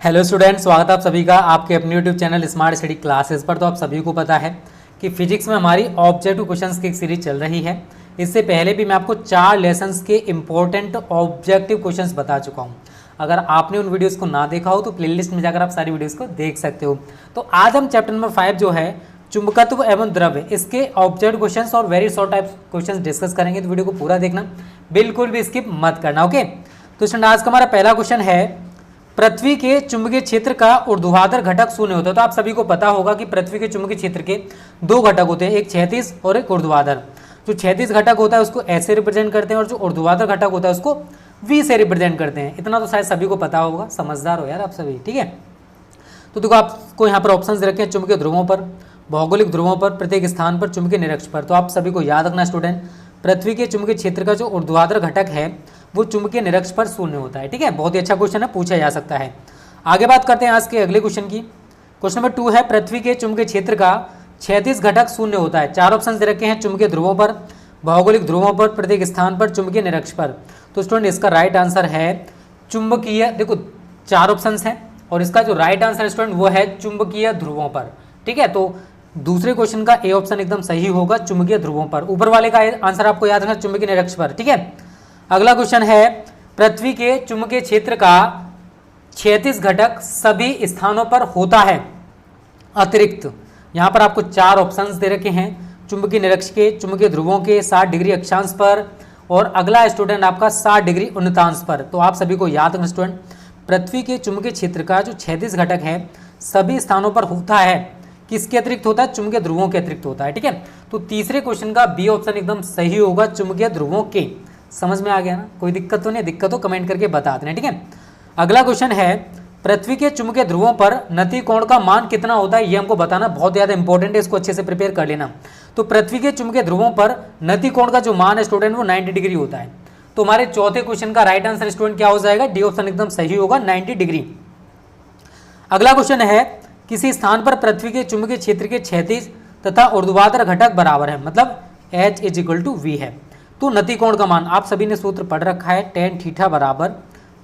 Hello students, स्वागत है आप सभी का आपके अपने YouTube channel smart study classes पर। तो आप सभी को पता है कि फिजिक्स में हमारी ऑब्जेक्टिव क्वेश्चंस की एक सीरीज चल रही है। इससे पहले भी मैं आपको 4 लेसन्स के इंपॉर्टेंट ऑब्जेक्टिव क्वेश्चंस बता चुका हूं। अगर आपने उन वीडियोस को ना देखा हो तो प्लेलिस्ट में जाकर आप सारी वीडियोस को देख सकते हो। तो आज हम चैप्टर नंबर 5 जो है चुंबकत्व एवं द्रव्य, इसके ऑब्जेक्टिव क्वेश्चंस और very short type questions discuss करेंगे। तो वीडियो को पूरा देखना, बिल्कुल भी स्किप मत करना। ओके, तो स्टूडेंट आज का हमारा पहला क्वेश्चन है, पृथ्वी के चुंबकीय क्षेत्र का ऊर्ध्वाधर घटक शून्य होता है। तो आप सभी को पता होगा कि पृथ्वी के चुंबकीय क्षेत्र के 2 घटक होते हैं, एक क्षैतिज और एक ऊर्ध्वाधर। जो क्षैतिज घटक होता है उसको ऐसे रिप्रेजेंट करते हैं और जो ऊर्ध्वाधर घटक होता है उसको वी से रिप्रेजेंट करते हैं। इतना तो शायद सभी को पता होगा, समझदार हो यार आप सभी, ठीक है। तो देखो आपको यहाँ पर ऑप्शन रखे हैं, चुंबकीय ध्रुवों पर, भौगोलिक ध्रुवों पर, प्रत्येक स्थान पर, चुंबकीय निरक्ष पर। तो आप सभी को याद रखना स्टूडेंट, पृथ्वी के चुंबकीय क्षेत्र का जो ऊर्ध्वाधर घटक है वो चुंबकीय निरक्ष पर शून्य होता है, ठीक है। बहुत ही अच्छा क्वेश्चन है, पूछा जा सकता है। आगे बात करते हैं आज के अगले क्वेश्चन की। क्वेश्चन नंबर 2 है, पृथ्वी के चुंबकीय क्षेत्र का क्षैतिज घटक शून्य होता है। 4 ऑप्शन दे रखे हैं, चुंबकीय ध्रुवों पर, भौगोलिक ध्रुवों पर, प्रत्येक स्थान पर, चुंबकीय निरक्ष पर। तो स्टूडेंट इसका राइट आंसर है चुंबकीय, देखो 4 ऑप्शन है और इसका जो राइट आंसर है स्टूडेंट वो है चुंबकीय ध्रुवों पर, ठीक है। तो दूसरे क्वेश्चन का ए ऑप्शन एकदम सही होगा, चुंबकीय ध्रुवों पर। ऊपर वाले का आंसर आपको याद रखना, चुंबकीय निरक्ष पर, ठीक है। अगला क्वेश्चन है, पृथ्वी के चुंबकीय क्षेत्र का क्षैतिज घटक सभी स्थानों पर होता है अतिरिक्त। यहां पर आपको 4 ऑप्शंस दे रखे हैं, चुंबकीय निरक्ष के, चुंबकीय ध्रुवों के 60 डिग्री अक्षांश पर, और अगला स्टूडेंट आपका 60 डिग्री उन्नतांश पर। तो आप सभी को याद रखना स्टूडेंट, पृथ्वी के चुंबकीय क्षेत्र का जो क्षैतिज घटक है सभी स्थानों पर होता है, किसके अतिरिक्त होता है? चुंबकीय ध्रुवों के अतिरिक्त होता है, ठीक है। तो तीसरे क्वेश्चन का बी ऑप्शन एकदम सही होगा, चुंबकीय ध्रुवों के। समझ में आ गया ना? कोई दिक्कत तो नहीं? दिक्कत हो कमेंट करके बता देना, ठीक है। अगला क्वेश्चन है, पृथ्वी के चुंबकीय ध्रुवों पर नति कोण का मान कितना होता है? ये हमको बताना बहुत ज्यादा इंपॉर्टेंट है, इसको अच्छे से प्रिपेयर कर लेना। तो पृथ्वी के चुंबकीय ध्रुवों पर नति कोण का जो मान है स्टूडेंट वो 90 डिग्री होता है। तो हमारे चौथे क्वेश्चन का राइट आंसर स्टूडेंट क्या हो जाएगा? डी ऑप्शन एकदम सही होगा, 90 डिग्री। अगला क्वेश्चन है, किसी स्थान पर पृथ्वी के चुंबकीय क्षेत्र के क्षैतिज तथा ऊर्ध्वाधर घटक बराबर है, मतलब H = V है। तो नति कोण का मान आप सभी ने सूत्र पढ़ रखा है, tan थीटा बराबर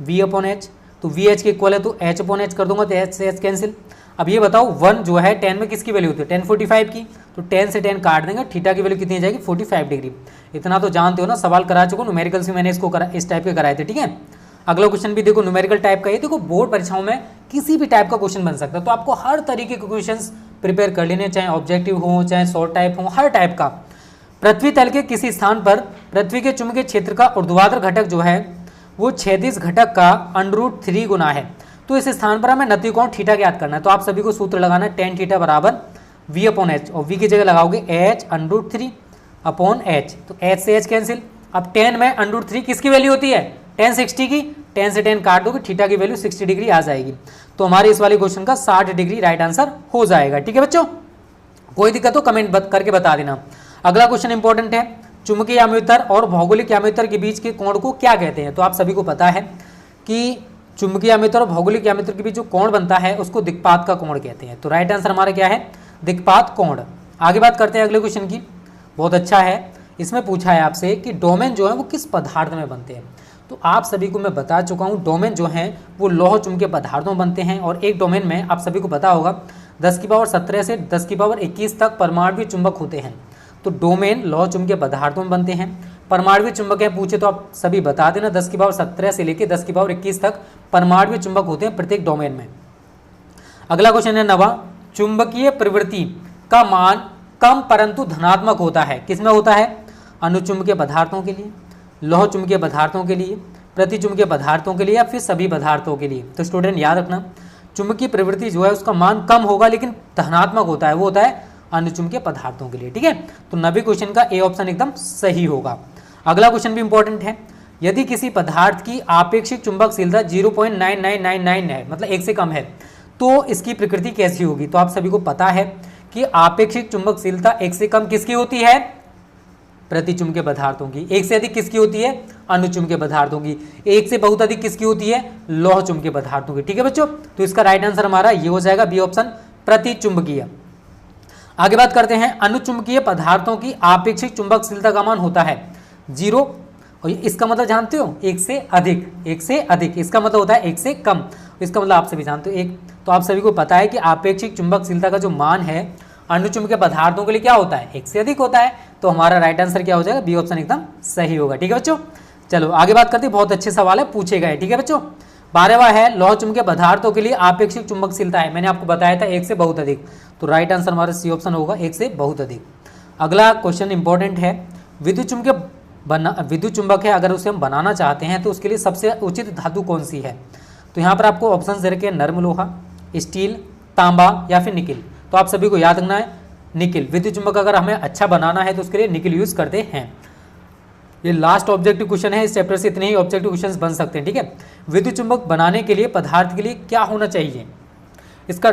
V/H। तो VH के इक्वल है तो H/H कर दूंगा तो H से H कैंसिल। अब ये बताओ 1 जो है tan में किसकी वैल्यू होती है? tan 45 की। तो tan से tan काट देंगे, थीटा की वैल्यू कितनी आ जाएगी? 45 डिग्री। इतना तो जानते हो ना, सवाल करा चुका न्यूमेरिकल्स में, मैंने इसको इस टाइप के कराए थे, ठीक है। अगला क्वेश्चन भी देखो न्यूमेरिकल टाइप का। ये देखो बोर्ड परीक्षाओं में किसी भी टाइप का क्वेश्चन बन सकता है, तो आपको हर तरीके के क्वेश्चंस प्रिपेयर कर लेने, चाहे ऑब्जेक्टिव हो चाहे शॉर्ट टाइप हो, हर टाइप का। पृथ्वी तल के किसी स्थान पर पृथ्वी के चुंबकीय क्षेत्र का ऊर्ध्वाधर घटक जो है वो क्षैतिज घटक का √3 गुना है। तो इस स्थान पर हमें नति कोण थीटा ज्ञात करना है। तो आप सभी को सूत्र लगाना है, tan थीटा बराबर V/H, और V की जगह लगाओगे H √3/H। तो H से H कैंसिल। अब tan में √3 किसकी वैल्यू होती है? tan 60 की। tan से tan काट दोगे, थीटा की वैल्यू 60 डिग्री आ जाएगी। तो हमारे इस वाले क्वेश्चन का 60 डिग्री राइट आंसर हो जाएगा, ठीक है बच्चों। कोई दिक्कत हो कमेंट करके बता देना। अगला क्वेश्चन इंपॉर्टेंट है, चुंबकीय आम्योत्तर और भौगोलिक आम्योत्तर के बीच के कोण को क्या कहते हैं? तो आप सभी को पता है कि चुंबकीय आम्योत्तर और भौगोलिक आम्योत्तर के बीच जो कोण बनता है उसको दिक्पात का कोण कहते हैं। तो राइट आंसर हमारा क्या है? दिक्पात कोण। आगे बात करते हैं अगले क्वेश्चन की, बहुत अच्छा है। इसमें पूछा है आपसे कि डोमेन जो है वो किस पदार्थ में बनते हैं। तो आप सभी को मैं बता चुका हूँ, डोमेन जो है वो लौह चुंबकीय पदार्थों बनते हैं। और एक डोमेन में आप सभी को पता होगा 10⁻17 से 10⁻21 तक परमाणु चुंबक होते हैं। तो डोमेन लौह चुंबकीय पदार्थों में बनते हैं। परमाणु चुंबक है पूछे तो आप सभी बता देना, 10⁻17 से लेकर 10⁻21 तक परमाणु चुंबक होते हैं प्रत्येक डोमेन में। अगला क्वेश्चन है 9वां, चुंबकीय प्रवृत्ति का मान कम परंतु धनात्मक होता है, किसमें होता है? अनुचुंबकीय पदार्थों के लिए, लौह चुंबकीय पदार्थों के लिए, प्रतिचुंबकीय पदार्थों के लिए, या फिर सभी पदार्थों के लिए। तो स्टूडेंट याद रखना, चुंबकीय प्रवृत्ति जो है उसका मान कम होगा लेकिन धनात्मक होता है, वो होता है अनुचुंबकीय पदार्थों के लिए, ठीक है। तो 90 क्वेश्चन का ए ऑप्शन एकदम सही होगा। अगला क्वेश्चन भी इंपॉर्टेंट है, यदि किसी पदार्थ की आपेक्षिक चुंबकशीलता 0.9999 है, मतलब 1 से कम है, तो इसकी प्रकृति कैसी होगी? तो आप सभी को पता है कि आपेक्षिक चुंबकशीलता 1 से कम किसकी होती है? प्रतिचुंबकीय पदार्थों की। 1 से अधिक किसकी होती है? अनुचुंबकीय पदार्थों की। 1 से बहुत अधिक किसकी होती है? लौह चुंबकीय पदार्थों की, ठीक है बच्चों। तो इसका राइट आंसर हमारा ये हो जाएगा, बी ऑप्शन, प्रतिचुंबकीय। आगे बात करते हैं, अनुचुंबकीय पदार्थों की आपेक्षिक चुंबकशीलता का मान होता है 0 और इसका मतलब जानते हो 1 से अधिक, 1 से अधिक, इसका मतलब होता है 1 से कम। इसका मतलब आप सभी जानते हो। एक तो आप सभी को पता है कि आपेक्षिक चुंबकशीलता का जो मान है अनुचुंबकीय पदार्थों के लिए क्या होता है, 1 से अधिक होता है। तो हमारा राइट आंसर क्या हो जाएगा, बी ऑप्शन एकदम सही होगा। ठीक है बच्चों, चलो आगे बात करते हैं। बहुत अच्छे सवाल है, पूछे गए। ठीक है बच्चों, 12वां है लौह चुंबकीय पदार्थों के लिए आपेक्षिक चुंबकशीलता है। मैंने आपको बताया था 1 से बहुत अधिक, तो राइट आंसर हमारा सी ऑप्शन होगा, 1 से बहुत अधिक। अगला क्वेश्चन इंपॉर्टेंट है, विद्युत चुंबक है, अगर उसे हम बनाना चाहते हैं तो उसके लिए सबसे उचित धातु कौन सी है। तो यहाँ पर आपको ऑप्शन दे रखे हैं, नर्म लोहा, स्टील, तांबा या फिर निकिल। तो आप सभी को याद रखना है निकिल। विद्युत चुंबक अगर हमें अच्छा बनाना है तो उसके लिए निकिल यूज करते हैं। ये लास्ट ऑब्जेक्टिव क्वेश्चन है इस चैप्टर से, इतने ही ऑब्जेक्टिव क्वेश्चंस बन सकते हैं। ठीक है, विद्युत चुंबक बनाने के लिए पदार्थ के लिए क्या होना चाहिए। इसका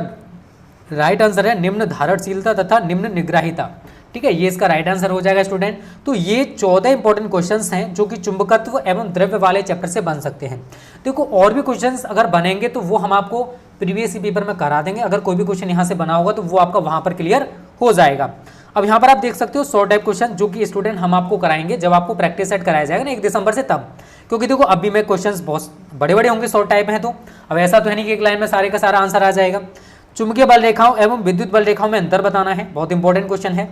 राइट आंसर है निम्न धारणशीलता तथा निम्न निग्राहिता। ठीक है, ये इसका राइट आंसर हो जाएगा स्टूडेंट। तो ये 14 इंपॉर्टेंट क्वेश्चंस हैं जो कि चुंबकत्व एवं द्रव्य वाले चैप्टर से बन सकते हैं। देखो और भी क्वेश्चंस अगर बनेंगे तो वो हम आपको प्रीवियस पेपर में करा देंगे। अगर कोई भी क्वेश्चन यहाँ से बना होगा तो वो आपका वहां पर क्लियर हो जाएगा। अब यहाँ पर आप देख सकते हो शॉर्ट टाइप क्वेश्चन जो कि स्टूडेंट हम आपको कराएंगे जब आपको प्रैक्टिस सेट कराया जाएगा ना 1 दिसंबर से, तब। क्योंकि देखो अभी में क्वेश्चंस बहुत बड़े बड़े होंगे, शॉर्ट टाइप हैं, तो अब ऐसा तो है नहीं कि एक लाइन में सारे का सारा आंसर आ जाएगा। चुंबकीय बल रेखाओं एवं विद्युत बल रेखाओं में अंतर बताना है, बहुत इंपॉर्टेंट क्वेश्चन है।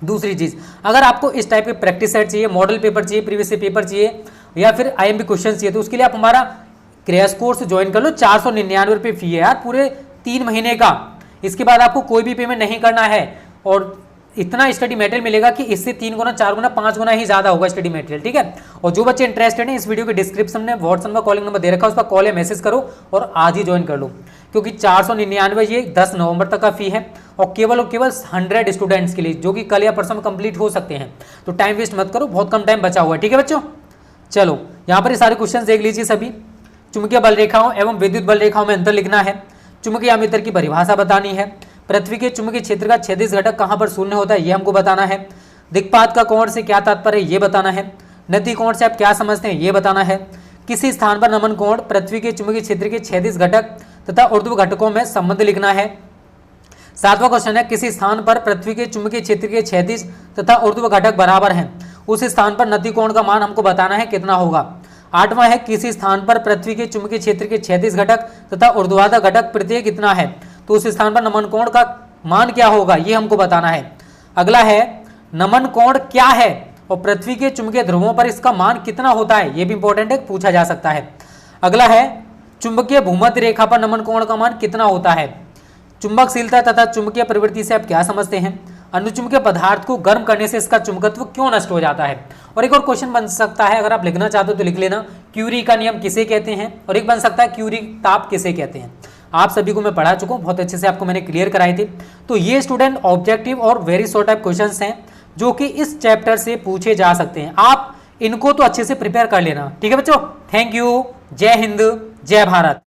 दूसरी चीज, अगर आपको इस टाइप के प्रैक्टिस सेट चाहिए, मॉडल पेपर चाहिए, प्रीवियस पेपर चाहिए या फिर IMP क्वेश्चन चाहिए, तो उसके लिए आप हमारा क्रैश कोर्स ज्वाइन कर लो। 499 रुपये फी है यार, पूरे 3 महीने का। इसके बाद आपको कोई भी पेमेंट नहीं करना है और इतना स्टडी मटेरियल मिलेगा कि इससे 3 गुना 4 गुना 5 गुना ही ज्यादा होगा स्टडी मटेरियल। ठीक है, और जो बच्चे इंटरेस्टेड हैं इस वीडियो के डिस्क्रिप्शन में व्हाट्सएप का कॉलिंग नंबर दे रखा है, उस पर कॉल या मैसेज करो और आज ही ज्वाइन कर लो। क्योंकि 499 ये 10 नवंबर तक का फी है और केवल 100 स्टूडेंट्स के लिए, जो कि कल या परसों में कंप्लीट हो सकते हैं। तो टाइम वेस्ट मत करो, बहुत कम टाइम बचा हुआ है। ठीक है बच्चों, चलो यहाँ पर ये सारे क्वेश्चन देख लीजिए सभी। चुंबकीय बल रेखाओं एवं विद्युत बल रेखाओं में अंतर लिखना है, चुंबकीय आमितर की परिभाषा बतानी है, पृथ्वी के चुंबकीय क्षेत्र का क्षैतिज घटक कहाँ पर शून्य होता है ये हमको बताना है, दिक्पात का कोण से क्या तात्पर्य है ये बताना है, नति कोण से आप क्या समझते हैं ये बताना है, किसी स्थान पर नमन कोण पृथ्वी के चुंबकीय क्षेत्र के क्षैतिज घटक तथा ऊर्ध्व घटकों में संबंध लिखना है। 7वां क्वेश्चन है, किसी स्थान पर पृथ्वी के चुंबकीय क्षेत्र के क्षैतिज तथा ऊर्ध्व घटक बराबर हैं, उस स्थान पर नति कोण का मान हमको बताना है कितना होगा। 8वां है, किसी स्थान पर पृथ्वी के चुंबकीय क्षेत्र के क्षैतिज घटक तथा ऊर्ध्वाधर घटक प्रत्येक कितना है, तो उस स्थान पर नमन कोण का मान क्या होगा ये हमको बताना है। अगला है, नमन कोण क्या है और पृथ्वी के चुंबकीय ध्रुवों पर इसका मान कितना होता है, ये भी इंपॉर्टेंट है, पूछा जा सकता है। अगला है, चुंबकीय भूमध्य रेखा पर नमन कोण का मान कितना होता है। चुंबकशीलता तथा चुंबकीय प्रवृत्ति से आप क्या समझते हैं। अनुचुंबकीय पदार्थ को गर्म करने से इसका चुंबकत्व क्यों नष्ट हो जाता है। और एक और क्वेश्चन बन सकता है, अगर आप लिखना चाहते हो तो लिख लेना, क्यूरी का नियम किसे कहते हैं। और एक बन सकता है, क्यूरी ताप किसे कहते हैं। आप सभी को मैं पढ़ा चुका हूँ, बहुत अच्छे से आपको मैंने क्लियर कराए थे। तो ये स्टूडेंट ऑब्जेक्टिव और वेरी शॉर्ट टाइप क्वेश्चंस हैं जो कि इस चैप्टर से पूछे जा सकते हैं। आप इनको तो अच्छे से प्रिपेयर कर लेना। ठीक है बच्चों, थैंक यू, जय हिंद, जय भारत।